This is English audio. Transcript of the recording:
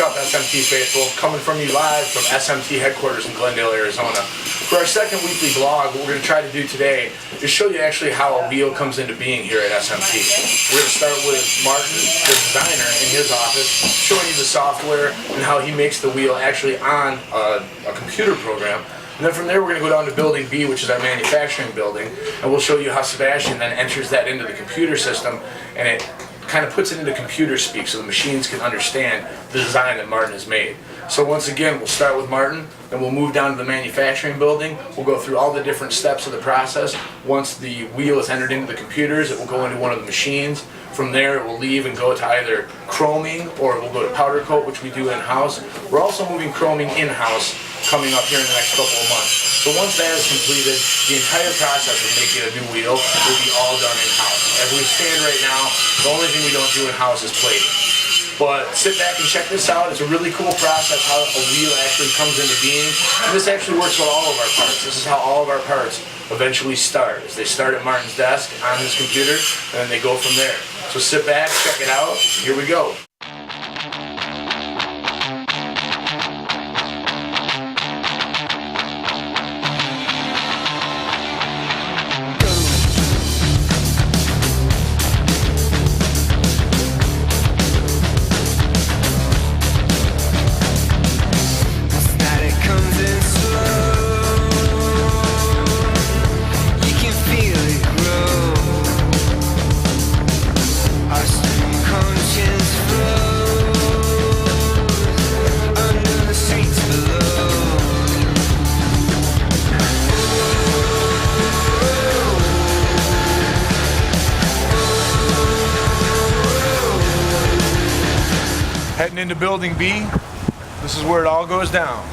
What's up, SMT faithful? Coming from you live from SMT headquarters in Glendale, Arizona. For our second weekly vlog, what we're going to try to do today is show you actually how a wheel comes into being here at SMT. We're going to start with Martin, the designer, in his office, showing you the software and how he makes the wheel actually on a computer program. And then from there, we're going to go down to Building B, which is our manufacturing building, and we'll show you how Sebastian then enters that into the computer system, and it kind of puts it into computer speak so the machines can understand the design that Martin has made. So once again, we'll start with Martin, then we'll move down to the manufacturing building. We'll go through all the different steps of the process. Once the wheel is entered into the computers, it will go into one of the machines. From there, it will leave and go to either chroming or it will go to powder coat, which we do in-house. We're also moving chroming in-house coming up here in the next couple of months. So once that is completed, the entire process of making a new wheel will be all done in-house. As we stand right now, the only thing we don't do in-house is plating. But sit back and check this out. It's a really cool process how a wheel actually comes into being. And this actually works with all of our parts. This is how all of our parts eventually start. Is they start at Martin's desk on his computer, and then they go from there. So sit back, check it out. Here we go. Heading into Building B, this is where it all goes down.